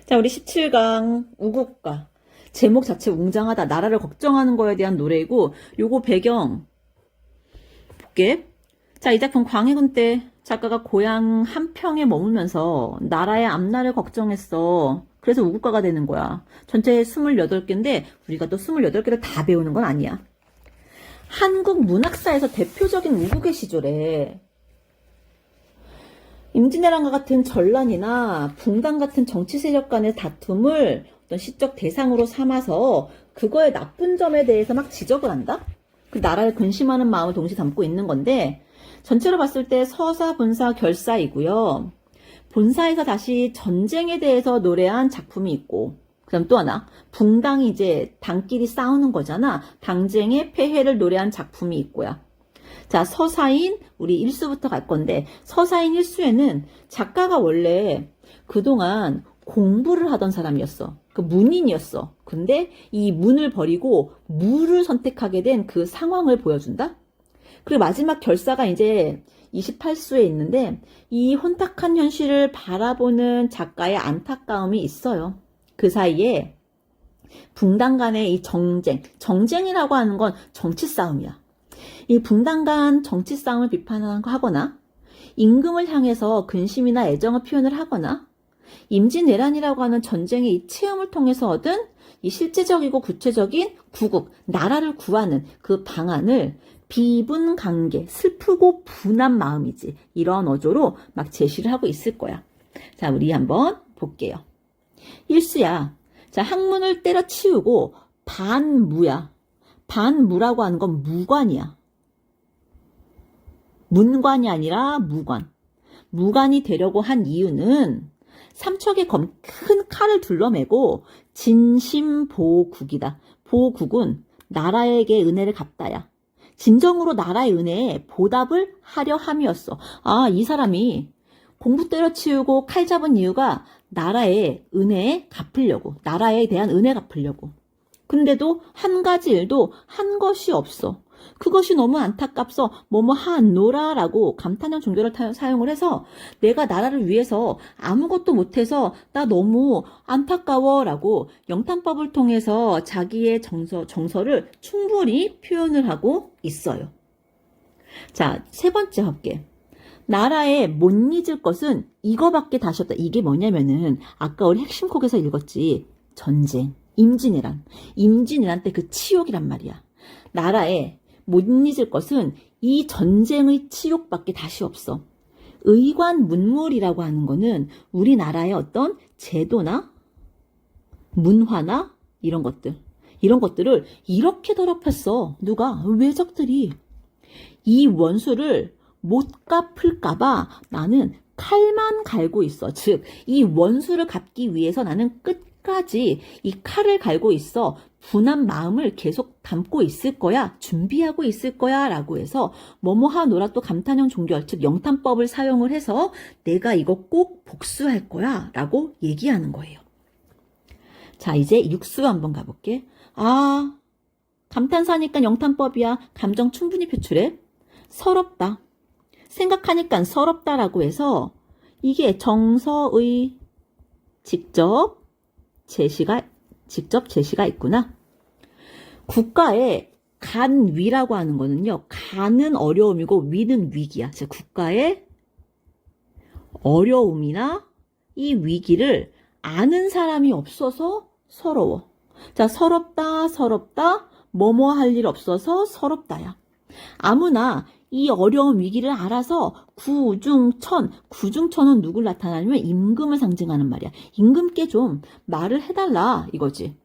자, 우리 17강 우국가. 제목 자체 웅장하다. 나라를 걱정하는 거에 대한 노래이고, 요거 배경 볼게. 자, 이 작품 광해군 때 작가가 고향 한평에 머물면서 나라의 앞날을 걱정했어. 그래서 우국가가 되는 거야. 전체 28개인데 우리가 또 28개를 다 배우는 건 아니야. 한국 문학사에서 대표적인 우국의 시조래. 임진왜란과 같은 전란이나 붕당 같은 정치 세력 간의 다툼을 어떤 시적 대상으로 삼아서 그거의 나쁜 점에 대해서 막 지적을 한다? 그 나라를 근심하는 마음을 동시에 담고 있는 건데, 전체로 봤을 때 서사, 본사, 결사이고요. 본사에서 다시 전쟁에 대해서 노래한 작품이 있고, 그 다음 또 하나, 붕당이 이제 당끼리 싸우는 거잖아. 당쟁의 폐해를 노래한 작품이 있고요. 자, 서사인 우리 1수부터 갈 건데, 서사인 1수에는 작가가 원래 그동안 공부를 하던 사람이었어. 그 문인이었어. 근데 이 문을 버리고 무를 선택하게 된 그 상황을 보여준다? 그리고 마지막 결사가 이제 28수에 있는데, 이 혼탁한 현실을 바라보는 작가의 안타까움이 있어요. 그 사이에 붕당 간의 이 정쟁이라고 하는 건 정치 싸움이야. 이 붕당 간 정치 싸움을 비판하거나, 임금을 향해서 근심이나 애정을 표현을 하거나, 임진왜란이라고 하는 전쟁의 이 체험을 통해서 얻은 이 실제적이고 구체적인 구국, 나라를 구하는 그 방안을 비분관계, 슬프고 분한 마음이지, 이런 어조로 막 제시를 하고 있을 거야. 자, 우리 한번 볼게요. 1수야. 자, 학문을 때려치우고 반무야. 반무라고 하는 건 무관이야. 문관이 아니라 무관. 무관이 되려고 한 이유는 삼척의 큰 칼을 둘러매고 진심보국이다. 보국은 나라에게 은혜를 갚다야. 진정으로 나라의 은혜에 보답을 하려 함이었어. 아, 이 사람이 공부 때려치우고 칼 잡은 이유가 나라의 은혜에 갚으려고, 나라에 대한 은혜 갚으려고. 근데도 한 가지 일도 한 것이 없어. 그것이 너무 안타깝소. 뭐뭐 하노라라고 감탄형 종교를 사용을 해서, 내가 나라를 위해서 아무것도 못해서 나 너무 안타까워라고 영탄법을 통해서 자기의 정서를 충분히 표현을 하고 있어요. 자, 세 번째 할게. 나라에 못 잊을 것은 이거밖에 다시 없다. 이게 뭐냐면은 아까 우리 핵심 곡에서 읽었지. 전쟁, 임진왜란 때 그 치욕이란 말이야. 나라에 못 잊을 것은 이 전쟁의 치욕밖에 다시 없어. 의관 문물이라고 하는 거는 우리나라의 어떤 제도나 문화나 이런 것들을 이렇게 더럽혔어. 누가? 외적들이. 이 원수를 못 갚을까봐 나는 칼만 갈고 있어. 즉, 이 원수를 갚기 위해서 나는 끝까지 이 칼을 갈고 있어. 분한 마음을 계속 담고 있을 거야. 준비하고 있을 거야. 라고 해서 뭐뭐하노라 또 감탄형 종결, 즉 영탄법을 사용을 해서 내가 이거 꼭 복수할 거야. 라고 얘기하는 거예요. 자, 이제 6수 한번 가볼게. 아, 감탄사니까 영탄법이야. 감정 충분히 표출해. 서럽다. 생각하니까 서럽다라고 해서 이게 정서의 직접 제시가 있구나. 국가의 간위라고 하는 거는요. 간은 어려움이고 위는 위기야. 즉 국가의 어려움이나 이 위기를 아는 사람이 없어서 서러워. 자, 서럽다. 뭐뭐 할 일 없어서 서럽다야. 아무나 이 어려운 위기를 알아서 구중천은 누굴 나타나냐면 임금을 상징하는 말이야. 임금께 좀 말을 해달라 이거지.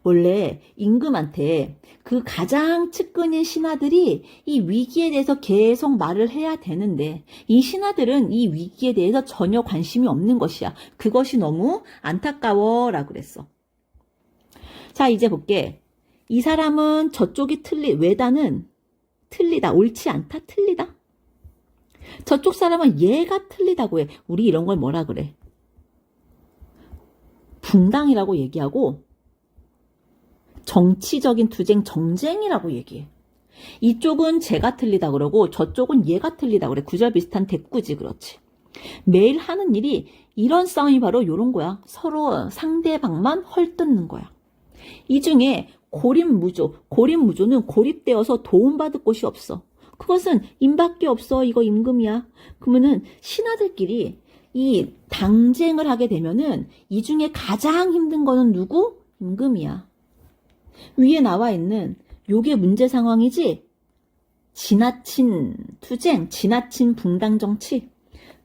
원래 임금한테 그 가장 측근인 신하들이 이 위기에 대해서 계속 말을 해야 되는데, 이 신하들은 이 위기에 대해서 전혀 관심이 없는 것이야. 그것이 너무 안타까워라고 그랬어. 자, 이제 볼게. 이 사람은 저쪽이 외다는 틀리다. 옳지 않다. 틀리다. 저쪽 사람은 얘가 틀리다고 해. 우리 이런 걸 뭐라 그래? 붕당이라고 얘기하고 정치적인 투쟁, 정쟁이라고 얘기해. 이쪽은 쟤가 틀리다 그러고 저쪽은 얘가 틀리다 그래. 구절 비슷한 대꾸지. 그렇지. 매일 하는 일이 이런 싸움이 바로 이런 거야. 서로 상대방만 헐뜯는 거야. 이 중에 고립무조는 고립되어서 도움받을 곳이 없어. 그것은 임밖에 없어. 이거 임금이야. 그러면은 신하들끼리 이 당쟁을 하게 되면은 이 중에 가장 힘든 거는 누구? 임금이야. 위에 나와 있는 요게 문제 상황이지? 지나친 투쟁, 지나친 붕당 정치.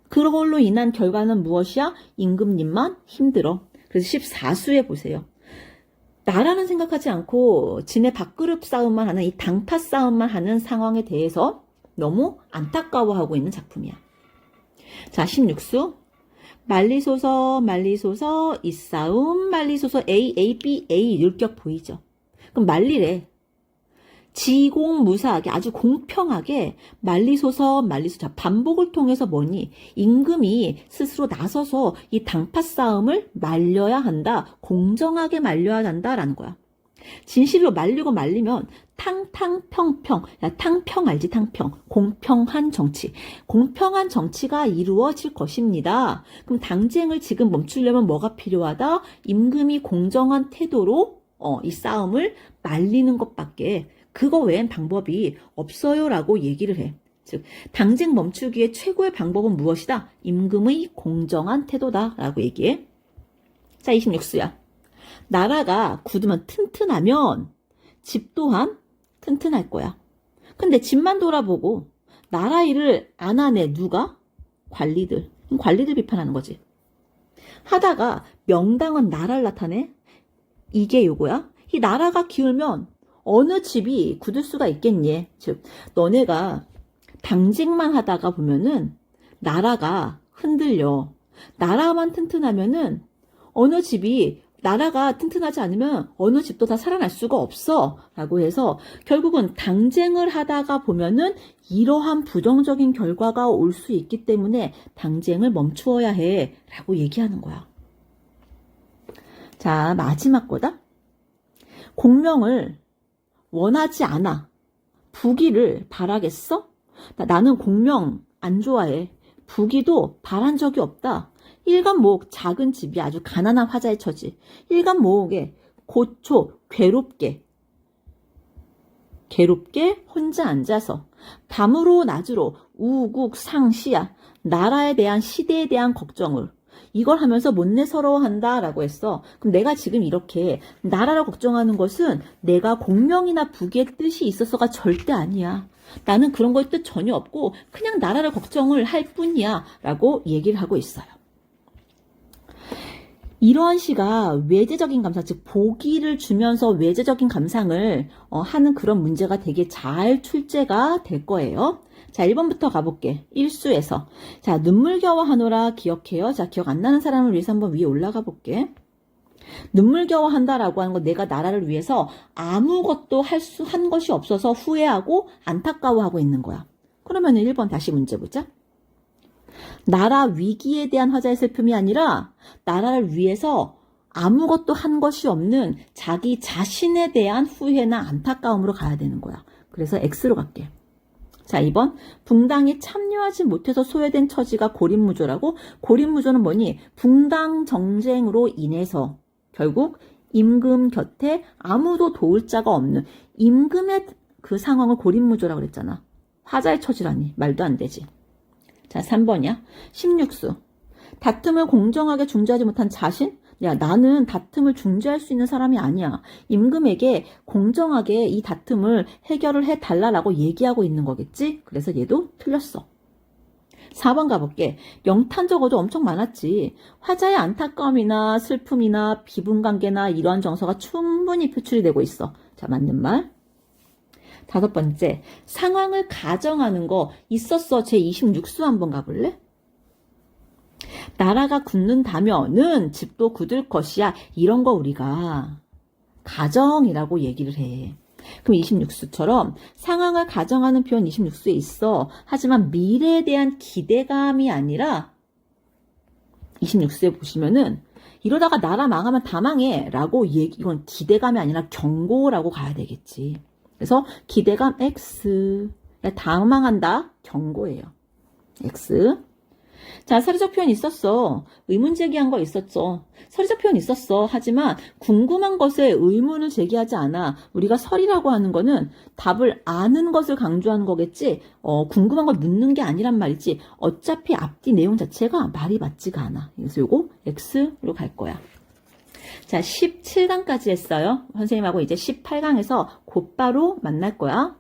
그걸로 인한 결과는 무엇이야? 임금님만 힘들어. 그래서 14수에 보세요. 나라는 생각하지 않고 지네 밥그릇 싸움만 하는 이 당파 싸움만 하는 상황에 대해서 너무 안타까워하고 있는 작품이야. 자, 16수. 말리소서 이 싸움 말리소서 A, B, A 율격 보이죠? 그럼 말리래. 지공무사하게 아주 공평하게 말리소서. 자, 반복을 통해서 뭐니? 임금이 스스로 나서서 이 당파 싸움을 말려야 한다. 공정하게 말려야 한다라는 거야. 진실로 말리면 탕탕평평. 야, 탕평 알지? 탕평. 공평한 정치. 공평한 정치가 이루어질 것입니다. 그럼 당쟁을 지금 멈추려면 뭐가 필요하다? 임금이 공정한 태도로 이 싸움을 말리는 것밖에 그거 외엔 방법이 없어요라고 얘기를 해. 즉 당쟁 멈추기의 최고의 방법은 무엇이다? 임금의 공정한 태도다라고 얘기해. 자, 26수야. 나라가 굳으면 튼튼하면 집 또한 튼튼할 거야. 근데 집만 돌아보고 나라 일을 안 하네. 누가? 관리들 비판하는 거지. 하다가 명당은 나라를 나타내. 이게 요거야. 이 나라가 기울면 어느 집이 굳을 수가 있겠니? 즉 너네가 당직만 하다가 보면은 나라가 흔들려. 나라만 튼튼하면은 어느 집이 나라가 튼튼하지 않으면 어느 집도 다 살아날 수가 없어 라고 해서 결국은 당쟁을 하다가 보면은 이러한 부정적인 결과가 올 수 있기 때문에 당쟁을 멈추어야 해 라고 얘기하는 거야. 자, 마지막 거다. 공명을 원하지 않아. 부귀를 바라겠어? 나는 공명 안 좋아해. 부귀도 바란 적이 없다. 일간모옥 작은 집이 아주 가난한 화자의 처지. 일간모옥에 고초 괴롭게 혼자 앉아서 밤으로 낮으로 우국상시야. 나라에 대한 시대에 대한 걱정을 이걸 하면서 못내 서러워한다라고 했어. 그럼 내가 지금 이렇게 나라를 걱정하는 것은 내가 공명이나 부귀의 뜻이 있어서가 절대 아니야. 나는 그런 거에 뜻 전혀 없고 그냥 나라를 걱정을 할 뿐이야 라고 얘기를 하고 있어요. 이러한 시가 외제적인 감상, 즉 보기를 주면서 외제적인 감상을 하는 그런 문제가 되게 잘 출제가 될 거예요. 자, 1번부터 가볼게. 1수에서. 자, 눈물겨워 하노라 기억해요. 자, 기억 안 나는 사람을 위해서 한번 위에 올라가 볼게. 눈물겨워 한다라고 하는 건 내가 나라를 위해서 아무것도 한 것이 없어서 후회하고 안타까워하고 있는 거야. 그러면 1번 다시 문제 보자. 나라 위기에 대한 화자의 슬픔이 아니라 나라를 위해서 아무것도 한 것이 없는 자기 자신에 대한 후회나 안타까움으로 가야 되는 거야. 그래서 X로 갈게. 자, 2번. 붕당이 참여하지 못해서 소외된 처지가 고립무조라고. 고립무조는 뭐니? 붕당 정쟁으로 인해서 결국 임금 곁에 아무도 도울 자가 없는 임금의 그 상황을 고립무조라고 그랬잖아. 화자의 처지라니. 말도 안 되지. 자, 3번이야. 16수. 다툼을 공정하게 중재하지 못한 자신? 야, 나는 다툼을 중재할 수 있는 사람이 아니야. 임금에게 공정하게 이 다툼을 해결을 해달라고 얘기하고 있는 거겠지? 그래서 얘도 틀렸어. 4번 가볼게. 영탄 적어도 엄청 많았지. 화자의 안타까움이나 슬픔이나 비분관계나 이러한 정서가 충분히 표출이 되고 있어. 자, 맞는 말. 5번째. 상황을 가정하는 거 있었어. 제26수 한번 가볼래? 나라가 굳는다면은 집도 굳을 것이야. 이런 거 우리가 가정이라고 얘기를 해. 그럼 26수처럼 상황을 가정하는 표현 26수에 있어. 하지만 미래에 대한 기대감이 아니라 26수에 보시면은 이러다가 나라 망하면 다 망해 라고 이건 기대감이 아니라 경고라고 가야 되겠지. 그래서 기대감 X. 야, 다 망한다. 경고예요. X. 자, 서류적 표현 있었어. 의문 제기한 거 있었죠. 서류적 표현 있었어. 하지만 궁금한 것에 의문을 제기하지 않아. 우리가 설이라고 하는 거는 답을 아는 것을 강조하는 거겠지. 궁금한 걸 묻는 게 아니란 말이지. 어차피 앞뒤 내용 자체가 말이 맞지가 않아. 그래서 요거 X로 갈 거야. 자, 17강까지 했어요. 선생님하고 이제 18강에서 곧바로 만날 거야.